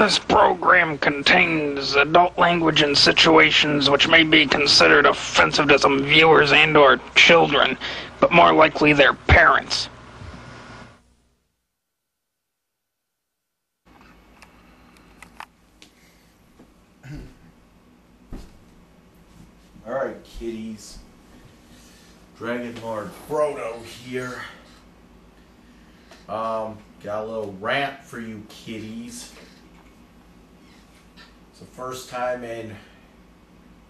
This program contains adult language and situations which may be considered offensive to some viewers and/or children, but more likely their parents. Alright, kiddies. Dragon Lord Frodo here. Got a little rant for you kiddies. It's the first time in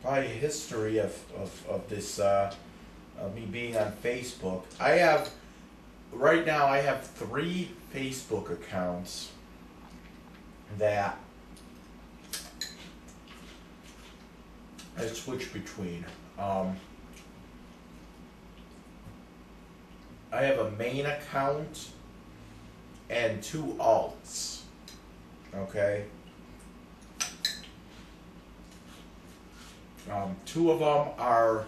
probably history of this of me being on Facebook. Right now I have 3 Facebook accounts that I switch between. I have a main account and 2 alts. Okay. 2 of them are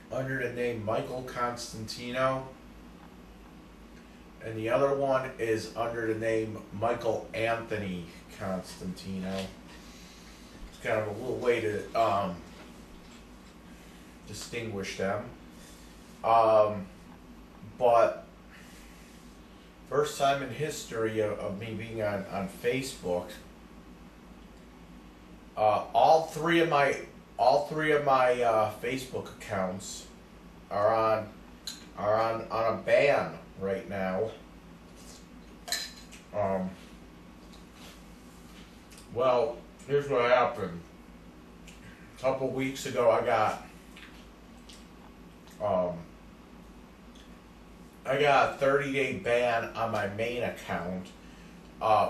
under the name Michael Constantino, and the other one is under the name Michael Anthony Constantino. It's kind of a little way to distinguish them. But first time in history of me being on Facebook. All three of my Facebook accounts are on a ban right now. Well, here's what happened. A couple weeks ago, I got a 30-day ban on my main account,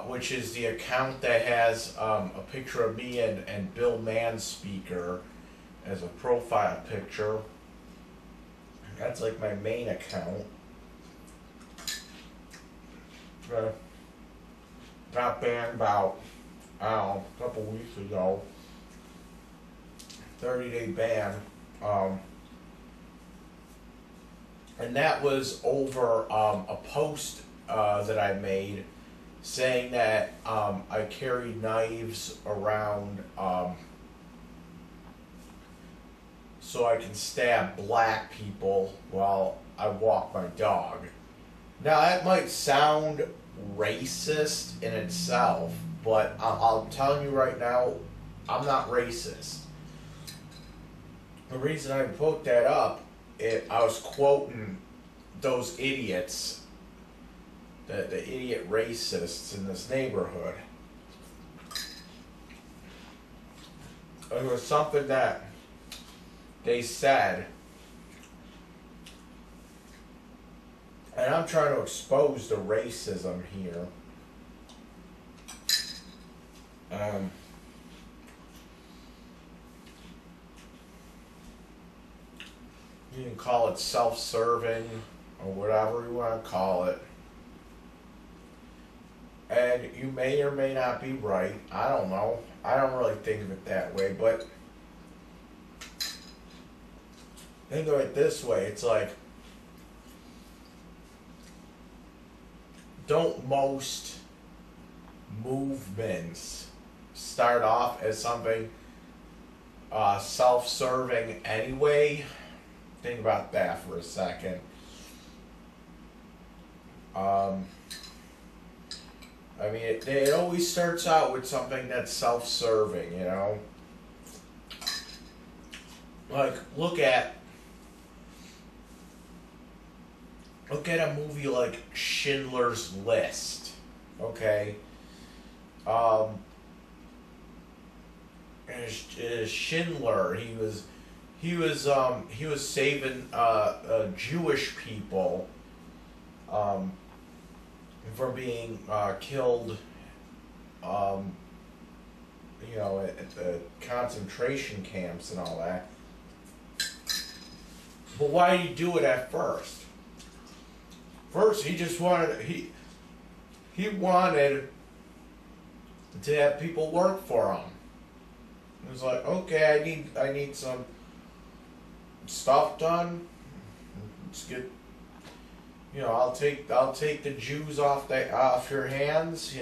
which is the account that has a picture of me and Bill Manspeaker as a profile picture. That's like my main account. Got banned about, I don't know, a couple weeks ago. 30-day ban. And that was over a post that I made saying that I carry knives around so I can stab black people while I walk my dog. Now that might sound racist in itself, but I'm telling you right now, I'm not racist. The reason I put that up, I was quoting those idiots, the idiot racists in this neighborhood. It was something that they said, and I'm trying to expose the racism here. You can call it self-serving or whatever you want to call it. And you may or may not be right. I don't know. I don't really think of it that way, but think of it this way. It's like, don't most movements start off as something self-serving anyway? Think about that for a second. I mean, it always starts out with something that's self-serving, you know? Like, look at a movie like Schindler's List, okay? Schindler, he was saving Jewish people from being killed, at the concentration camps and all that. But why did he do it at first? First, he just wanted he wanted to have people work for him. It was like, okay, I need some stuff done. Let's get I'll take the Jews off your hands.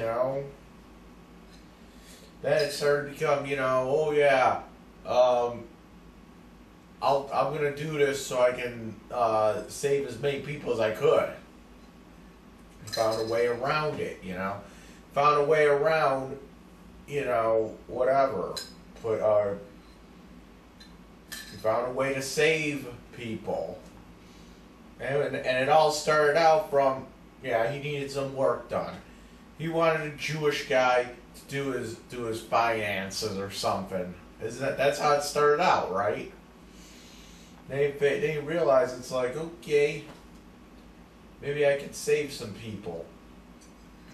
Then it started to become, oh yeah, I'm gonna do this so I can save as many people as I could. Found a way around it, Found a way around, whatever. Found a way to save people. And it all started out from, he needed some work done. He wanted a Jewish guy to do his finances or something. That's how it started out, right? They realized it's like, okay, maybe I could save some people.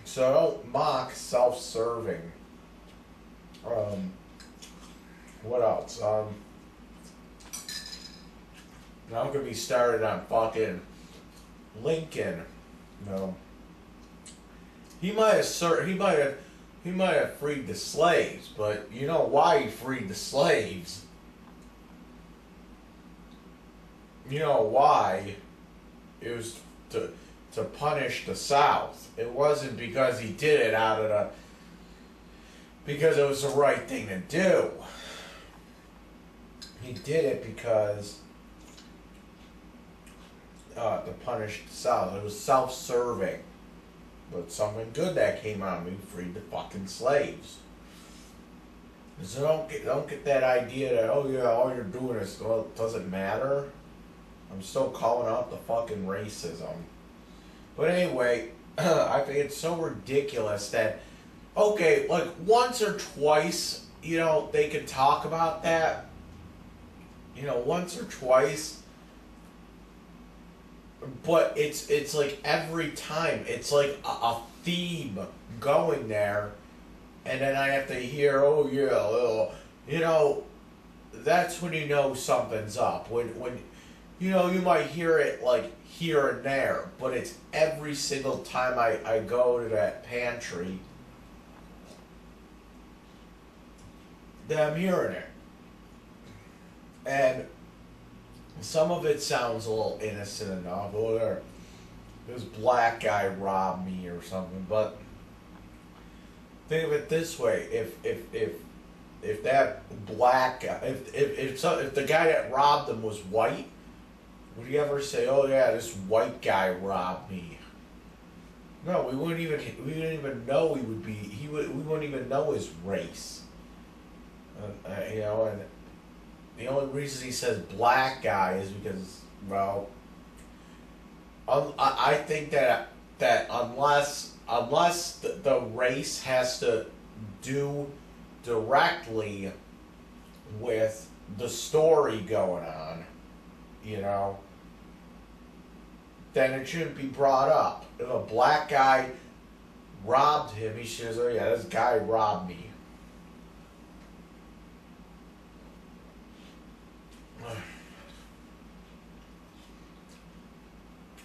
So don't mock self-serving. What else? Now I'm gonna be started on fucking Lincoln. He might have freed the slaves, but you know why he freed the slaves? You know why? It was to punish the South. It wasn't because he did it because it was the right thing to do. He did it because to punish the South. It was self-serving. But something good that came out of me, freed the fucking slaves. So don't get that idea that, oh yeah, all you're doing is, well, it doesn't matter. I'm still calling out the fucking racism. But anyway, I think it's so ridiculous that, okay, like once or twice, they could talk about that. Once or twice. But it's like every time, it's like a theme going there, and then I have to hear, oh yeah, that's when you know something's up. When you might hear it like here and there, but it's every single time I go to that pantry that I'm hearing it. And some of it sounds a little innocent enough. Oh, this black guy robbed me or something. But think of it this way: if that black guy, if the guy that robbed him was white, would you ever say, "Oh yeah, this white guy robbed me"? No, we wouldn't even know he would be. We wouldn't even know his race. And the only reason he says black guy is because, well, I think that unless the race has to do directly with the story going on, then it shouldn't be brought up. If a black guy robbed him, he says, oh yeah, this guy robbed me.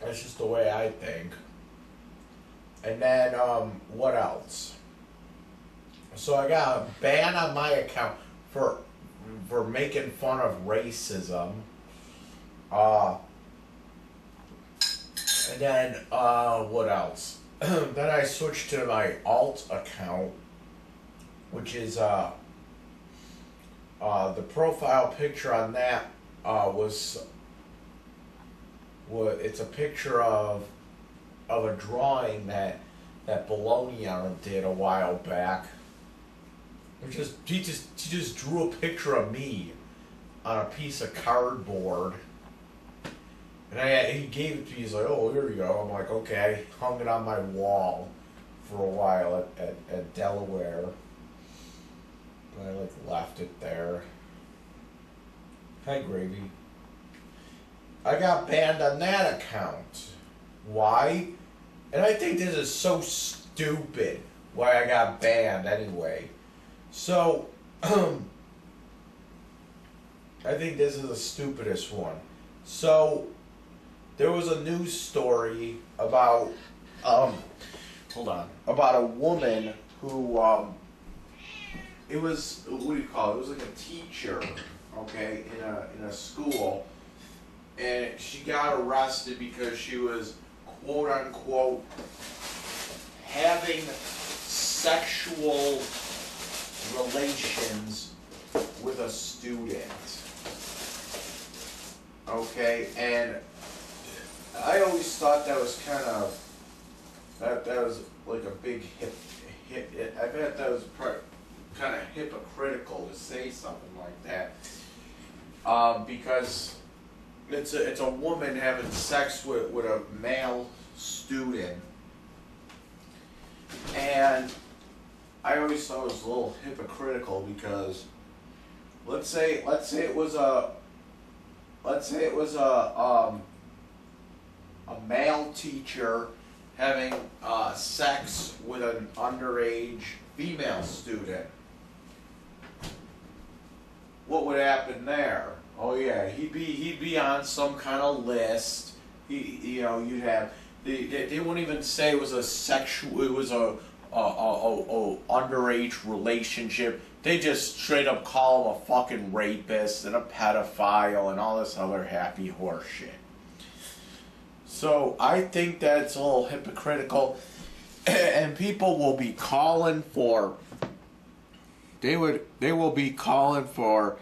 That's just the way I think. And then, what else? So I got a ban on my account for making fun of racism. And then, what else? Then I switched to my alt account, which is, the profile picture on that, it's a picture of a drawing that Bologna did a while back. He just drew a picture of me on a piece of cardboard, and he gave it to me. He's like, "Oh, here you go." I'm like, "Okay." I hung it on my wall for a while at Delaware, but I left it there. Hi, Gravy. I got banned on that account. Why? And I think this is so stupid why I got banned anyway. So, I think this is the stupidest one. So, there was a news story about, about a woman who, it was, what do you call it? It was like a teacher, okay, in a school. And she got arrested because she was quote unquote having sexual relations with a student. Okay, and I always thought that was kind of, that was like a big I bet that was kind of hypocritical to say something like that. Because it's a woman having sex with a male student. And I always thought it was a little hypocritical because let's say it was a male teacher having sex with an underage female student. What would happen there? Oh yeah, he'd be on some kind of list. You'd have they wouldn't even say it was a underage relationship. They just straight up call him a fucking rapist and a pedophile and all this other happy horse shit. So I think that's a little hypocritical, and people will be calling for. They will be calling for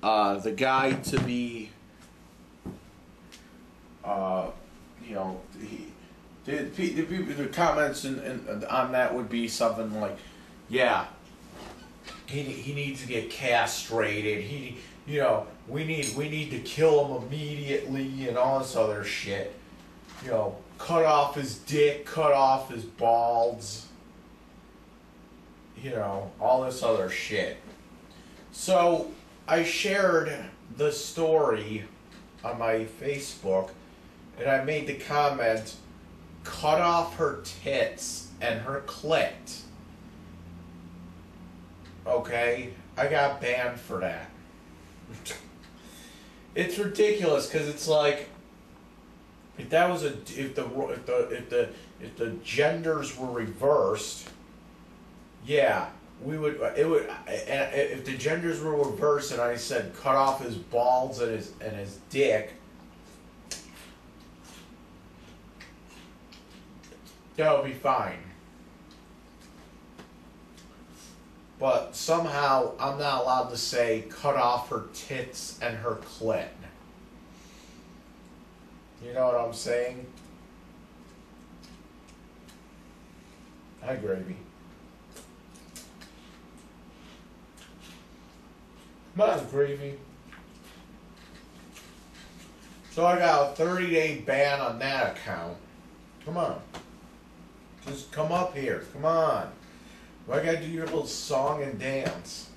the guy to be. The comments on that would be something like, yeah, he needs to get castrated. We need to kill him immediately and all this other shit. Cut off his dick, cut off his balls. All this other shit. So I shared the story on my Facebook, and I made the comment, cut off her tits and her clit. Okay? I got banned for that. It's ridiculous because it's like, if the genders were reversed, yeah, if the genders were reversed and I said cut off his balls and his dick, that would be fine. But somehow I'm not allowed to say cut off her tits and her clit. You know what I'm saying? Hi, Gravy. Come on, Gravy. So I got a 30-day ban on that account. Come on. Just come up here. Come on. Why gotta do your little song and dance?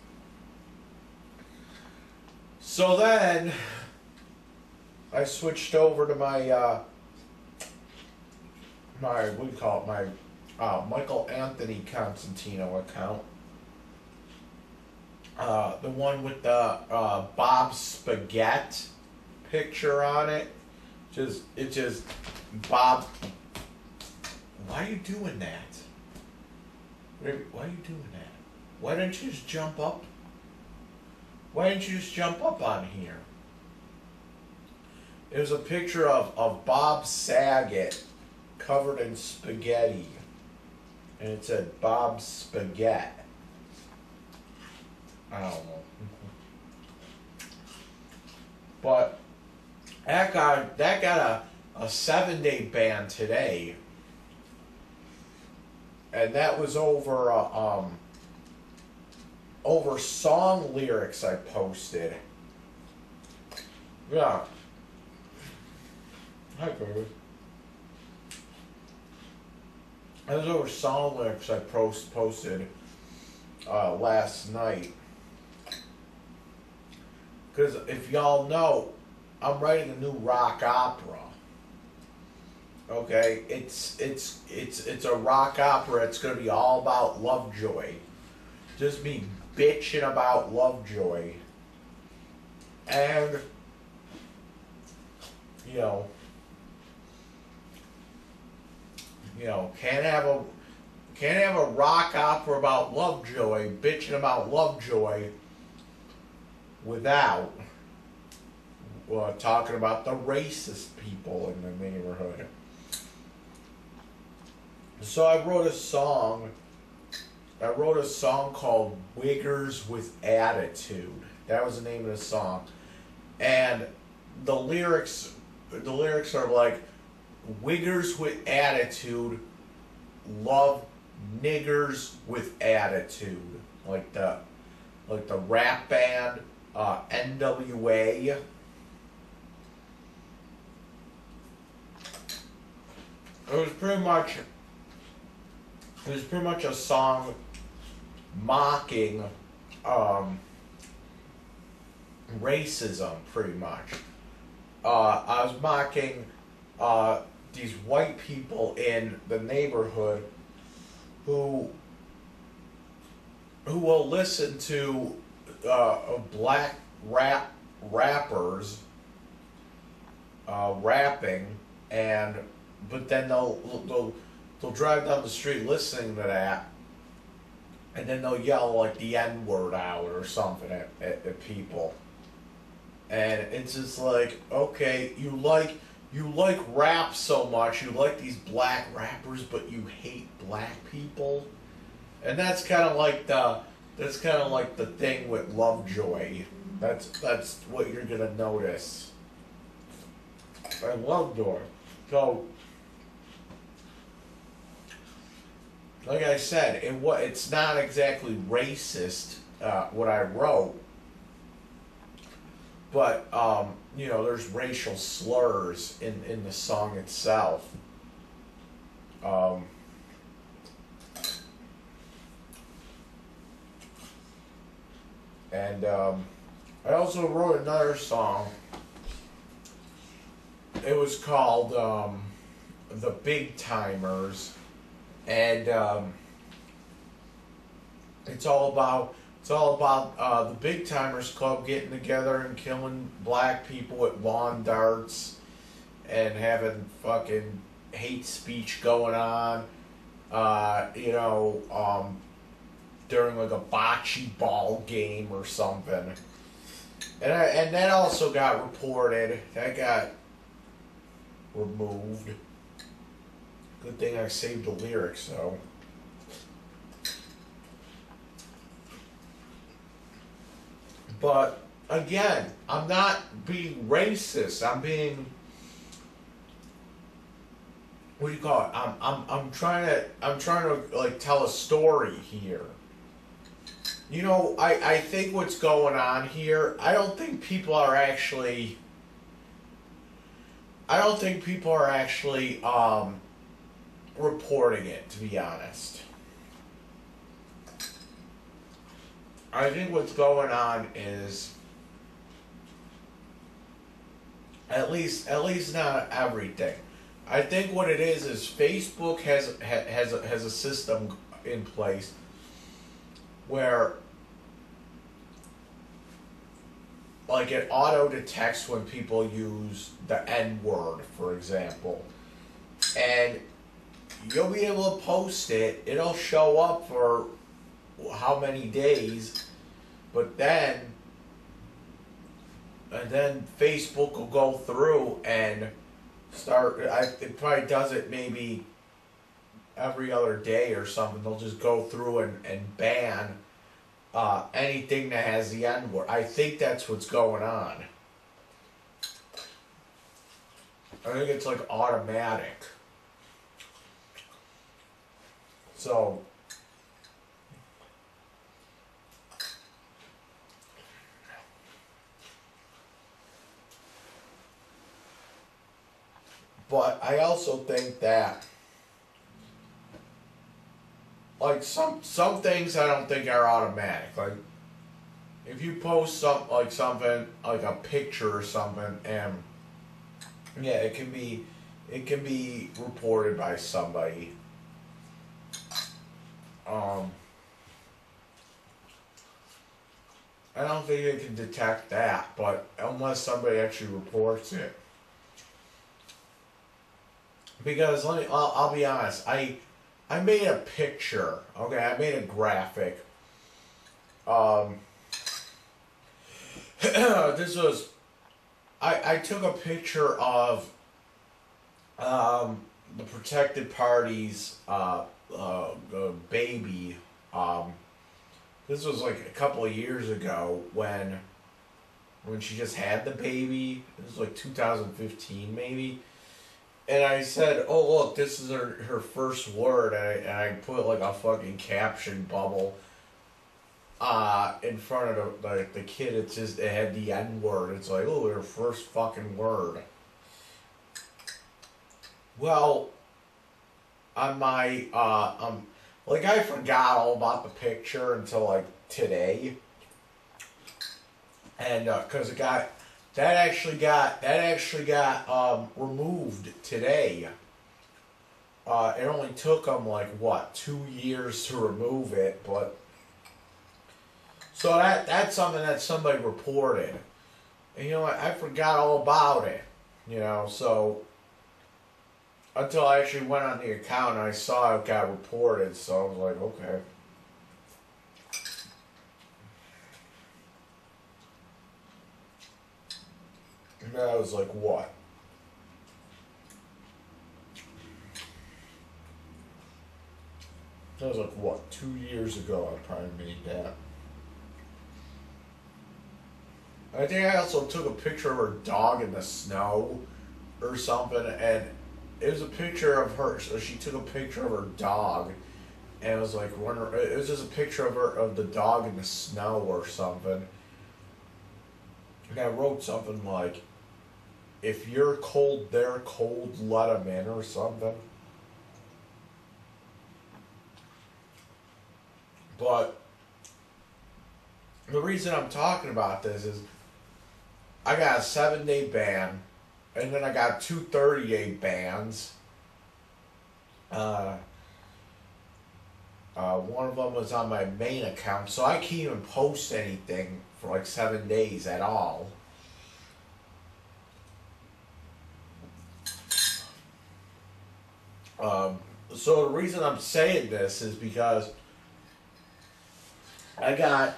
So then I switched over to my Michael Anthony Constantino account. The one with the Bob Spaghetti picture on it. It's just Bob. Why are you doing that? Why are you doing that? Why don't you just jump up? Why didn't you just jump up on here? It was a picture of Bob Saget covered in spaghetti. And it said Bob Spaghetti. I don't know. But that got a 7-day ban today. And that was over song lyrics I posted. Yeah. Hi, baby. That was over song lyrics I posted last night. Because if y'all know, I'm writing a new rock opera. Okay, it's a rock opera. It's gonna be all about Lovejoy. Just me bitching about Lovejoy. And can't have a rock opera about Lovejoy, bitching about Lovejoy, without talking about the racist people in the neighborhood. So I wrote a song. I wrote a song called "Wiggers with Attitude." That was the name of the song, and the lyrics are like, "Wiggers with attitude, love niggers with attitude," like the rap band NWA. It was pretty much a song mocking racism, pretty much. I was mocking these white people in the neighborhood who will listen to black rappers rapping, and but then they'll drive down the street listening to that, and then they'll yell like the N word out or something at people. And it's just like, okay, you like rap so much, you like these black rappers, but you hate black people, and that's kind of like the thing with Lovejoy. That's what you're gonna notice. I Lovejoy. So, like I said, it's not exactly racist what I wrote. But there's racial slurs in the song itself. And I also wrote another song. It was called "The Big Timers," and it's all about the Big Timers Club getting together and killing black people at lawn darts and having fucking hate speech going on. During like a bocce ball game or something. And that also got reported. That got removed. Good thing I saved the lyrics though. But again, I'm not being racist. I'm being, what do you call it? I'm trying to like tell a story here. I think what's going on here, I don't think people are actually reporting it, to be honest. I think what's going on is, at least not everything. I think what it is Facebook has a system in place where, like, it auto detects when people use the N word, for example, and you'll be able to post it. It'll show up for how many days, but then Facebook will go through and start. It probably does it maybe every other day or something. They'll just go through and ban anything that has the N word. I think that's what's going on. I think it's like automatic. So, but I also think that, like, some things I don't think are automatic. Like, if you post something like a picture or something, and yeah, it can be reported by somebody. I don't think they can detect that, but unless somebody actually reports it. Because I'll be honest, I made a picture. Okay, I made a graphic. This was, I took a picture of the protected party's baby. This was like a couple of years ago when she just had the baby. It was like 2015 maybe. And I said, "Oh look, this is her first word," and I put like a fucking caption bubble in front of the kid. It had the N word. It's like, "Oh, her first fucking word." Well, on my like I forgot all about the picture until like today, and because that actually got removed today. It only took them like what 2 years to remove it, but so that's something that somebody reported, and I forgot all about it, so until I actually went on the account and I saw it got reported, so I was like, okay. And that was like what? That was like what? 2 years ago I probably made that. I think I also took a picture of her dog in the snow or something, and it was a picture of her. So she took a picture of her dog, and it was like it was just a picture of the dog in the snow or something. And I wrote something like, "If you're cold, they're cold. Let them in," or something. But the reason I'm talking about this is I got a 7-day ban, and then I got 2 30-day bans. One of them was on my main account, so I can't even post anything for like 7 days at all. So the reason I'm saying this is because I got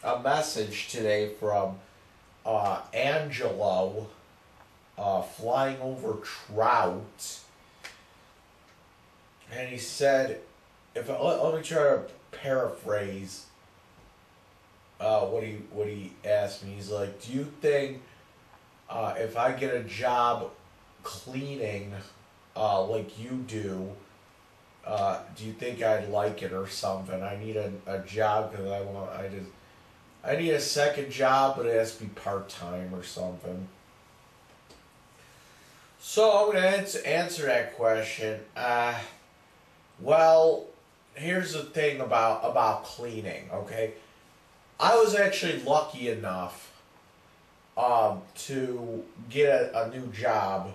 a message today from Angelo, flying over trout, and he said, let me try to paraphrase what he asked me. He's like, "Do you think if I get a job cleaning like you do you think I'd like it or something? I need a job because I need a second job, but it has to be part-time or something." So I'm going to answer that question. Well, here's the thing about cleaning, okay? I was actually lucky enough to get a new job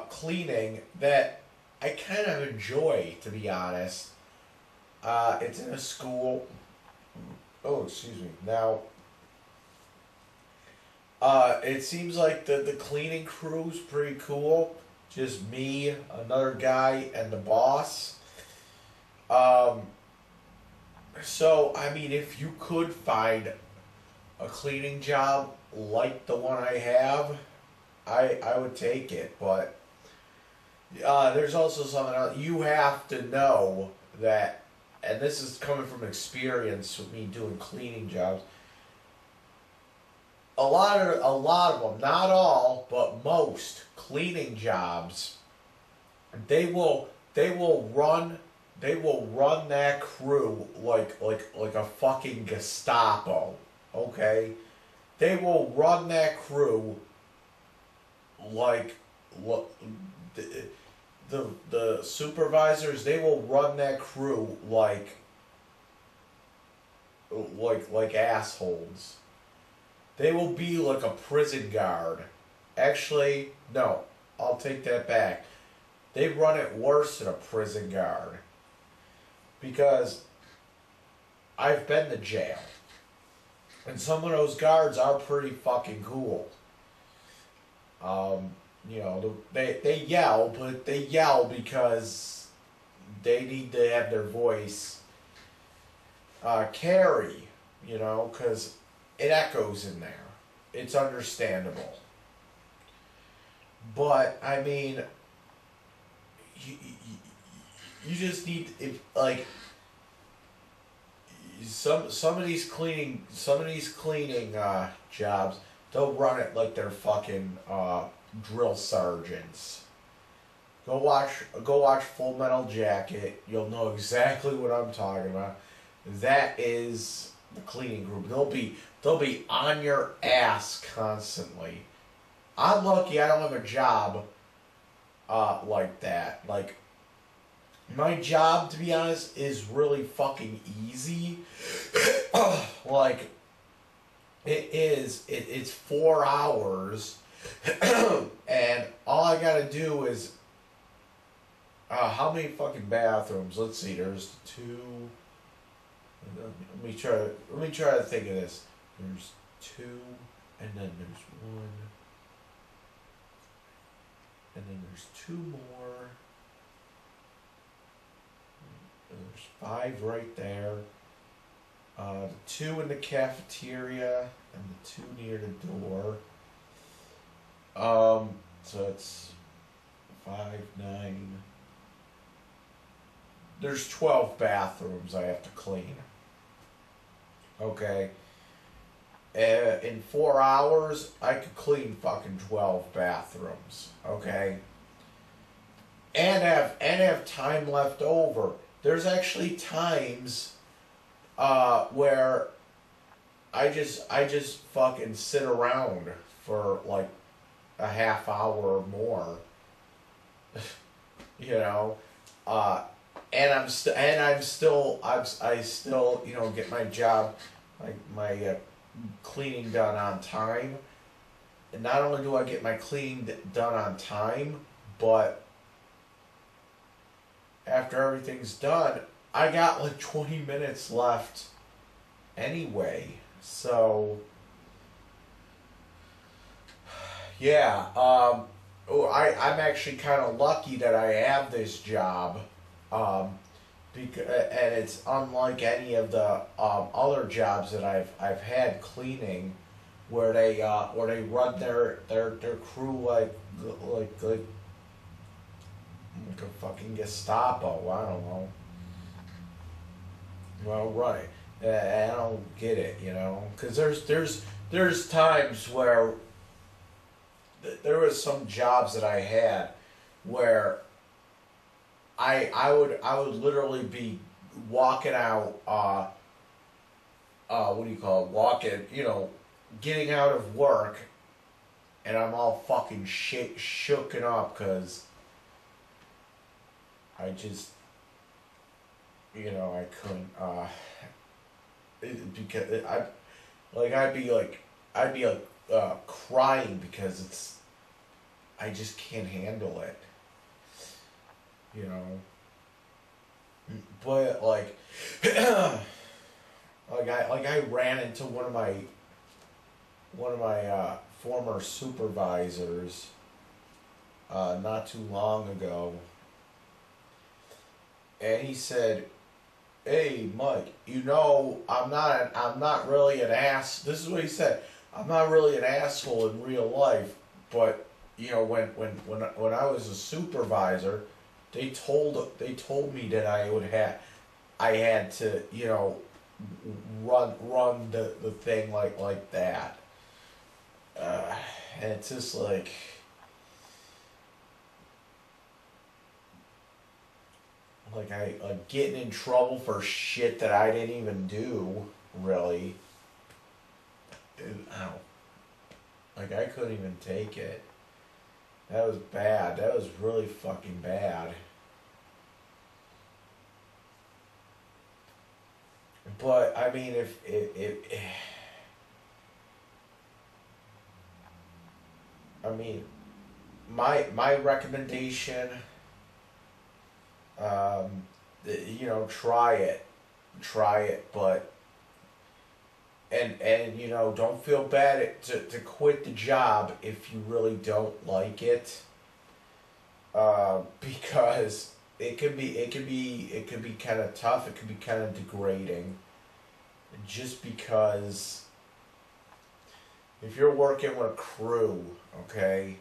cleaning that I kind of enjoy, to be honest. It's in a school. Oh, excuse me. Now, it seems like the cleaning crew's pretty cool. Just me, another guy, and the boss. So, I mean, if you could find a cleaning job like the one I have, I would take it, but there's also something else. You have to know that, and this is coming from experience with me doing cleaning jobs. A lot of them, not all, but most cleaning jobs, they will run that crew like a fucking Gestapo. Okay, they will run that crew like the supervisors. They will run that crew like assholes. They will be like a prison guard. Actually, no, I'll take that back. They run it worse than a prison guard. Because I've been to jail. And some of those guards are pretty fucking cool. They yell, but they yell because they need to have their voice carry, because it echoes in there. it's understandable. But I mean, you just need, if like, some of these cleaning jobs, they'll run it like they're fucking drill sergeants. Go watch Full Metal Jacket. You'll know exactly what I'm talking about. That is the cleaning group. They'll be on your ass constantly. I'm lucky I don't have a job like that. Like, my job, to be honest, is really fucking easy. Like, it's 4 hours, and all I gotta do is, how many fucking bathrooms? Let's see, there's 2, let me try to think of this. There's 2, and then there's 1, and then there's 2 more. There's 5 right there. The 2 in the cafeteria and the 2 near the door. So it's 5, 9. There's 12 bathrooms I have to clean. Okay. In 4 hours, I could clean fucking 12 bathrooms. Okay. And have time left over. There's actually times where I just fucking sit around for like a half hour or more. You know, I still get my job, like my cleaning done on time. And not only do I get my cleaning done on time, but after everything's done, I got like 20 minutes left anyway. So, yeah, I'm actually kind of lucky that I have this job, because, and it's unlike any of the other jobs that I've had cleaning, where they run their crew like a fucking Gestapo. I don't know. Well, right. I don't get it, you know, because there's times where there was some jobs that I had where I would literally be walking out, what do you call it? Walking, getting out of work, and I'm all fucking shooken up because I just, I couldn't, because I'd be crying because I just can't handle it, but I ran into one of my former supervisors not too long ago, and he said, "Hey, Mike, I'm not really an ass." This is what he said. "I'm not really an asshole in real life, but when I was a supervisor, they told me that I had to run the thing like that." And it's just like, I getting in trouble for shit that I didn't even do, really. Ow. I couldn't even take it. That was bad. That was really fucking bad. But I mean, if my recommendation, try it, but don't feel bad to quit the job if you really don't like it, because it could be kind of tough. It could be kind of degrading, just because if you're working with a crew, okay,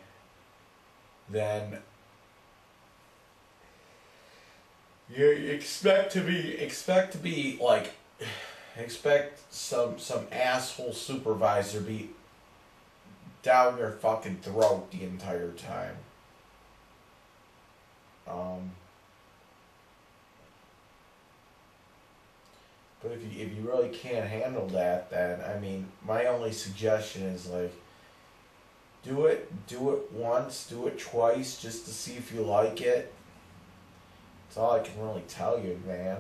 then you expect to be like, expect some asshole supervisor be down your fucking throat the entire time. But if you really can't handle that, then I mean, my only suggestion is like, do it once, do it twice, just to see if you like it. That's all I can really tell you, man.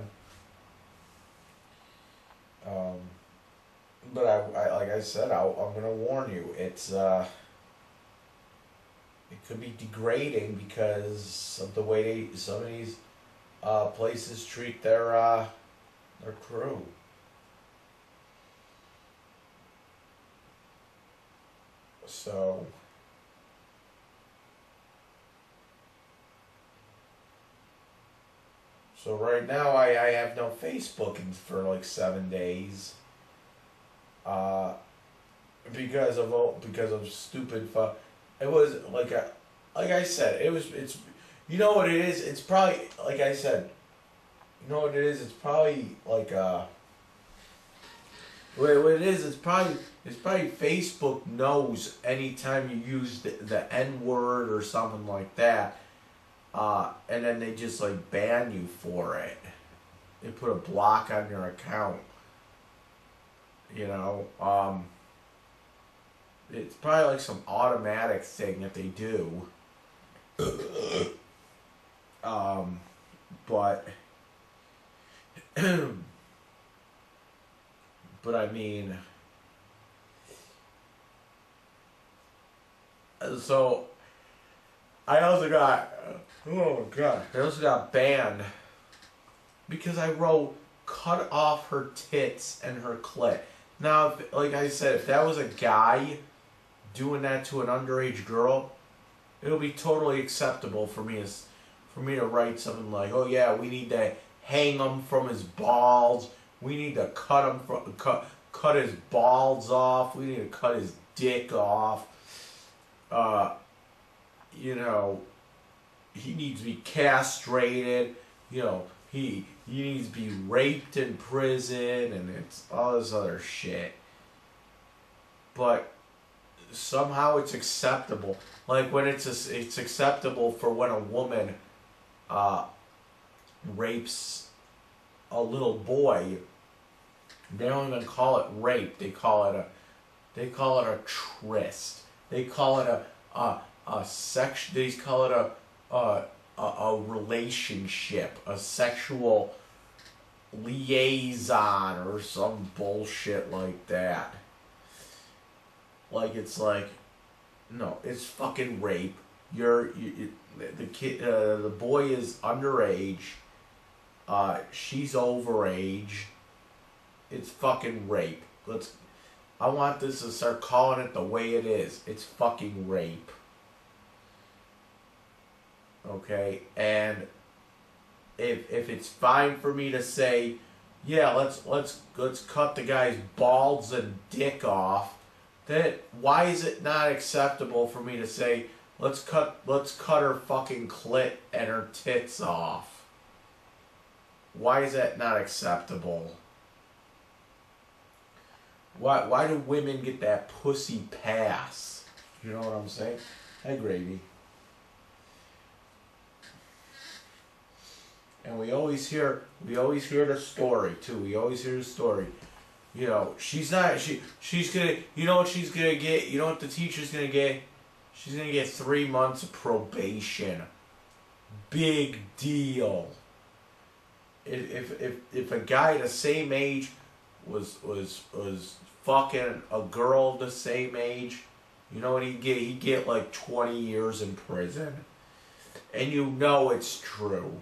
But I like I said, I'm gonna warn you. It could be degrading because of the way some of these places treat their crew. So right now I have no Facebook for like 7 days. Because of stupid it was like I said, it's you know what it is, it's probably like I said, you know what it is, it's probably like what it is, it's probably Facebook knows anytime you use the N word or something like that, and then they just like ban you for it. They put a block on your account. You know, it's probably like some automatic thing that they do. But but I mean, so I also got, oh god, I also got banned because I wrote cut off her tits and her clit. Now, like I said, if that was a guy doing that to an underage girl, it'll be totally acceptable for me to write something like, "Oh yeah, we need to hang him from his balls. We need to cut his balls off. We need to cut his dick off. You know, he needs to be castrated. You know, he needs to be raped in prison, and it's all this other shit." But somehow it's acceptable. Like when it's acceptable for when a woman rapes a little boy. They don't even call it rape. They call it a tryst. They call it a sex. They call it a relationship, a sexual liaison or some bullshit like that. Like it's like, no, it's fucking rape. The kid, the boy is underage. She's overage. It's fucking rape. I want this to start calling it the way it is. It's fucking rape. Okay, and if it's fine for me to say, yeah, let's cut the guy's balls and dick off, then why is it not acceptable for me to say, let's cut her fucking clit and her tits off? Why is that not acceptable? Why do women get that pussy pass? You know what I'm saying? Hey, Gravy. And we always hear the story too. We always hear the story. You know, she's gonna, you know what she's gonna get? You know what the teacher's gonna get? She's gonna get 3 months of probation. Big deal. If a guy the same age was fucking a girl the same age, you know what he'd get? He'd get like 20 years in prison. And you know it's true.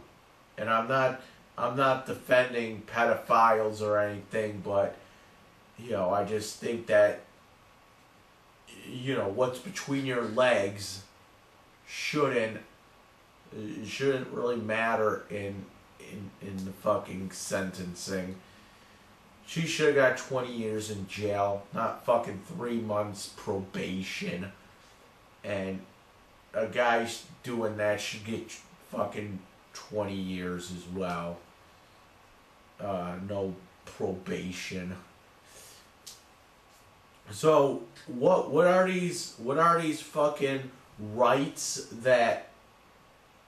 And I'm not defending pedophiles or anything, but you know, I just think that, you know, what's between your legs shouldn't really matter in the fucking sentencing. She should have got 20 years in jail, not fucking 3 months probation. And a guy doing that should get fucking 20 years as well. No probation. So what are these fucking rights that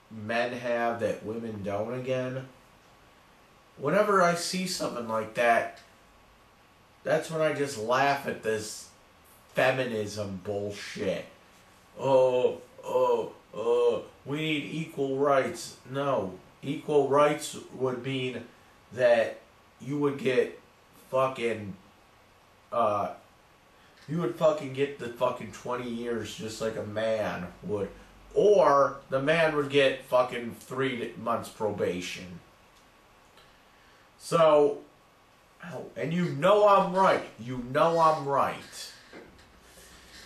men have that women don't again? Whenever I see something like that, that's when I just laugh at this feminism bullshit. We need equal rights. No, equal rights would mean that you would get fucking, you would fucking get the fucking 20 years just like a man would. Or the man would get fucking 3 months probation. So, and you know I'm right. You know I'm right.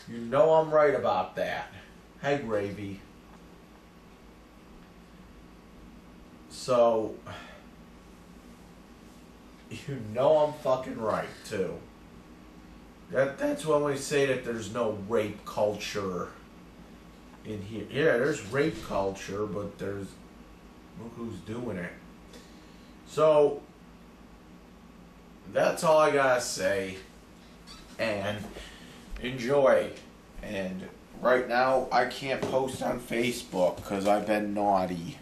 You know I'm right about that. Hey, Gravy. So, you know I'm fucking right, too. That's when we say that there's no rape culture in here. Yeah, there's rape culture, but there's... Look who's doing it. So, that's all I gotta say. And enjoy. And right now, I can't post on Facebook because I've been naughty.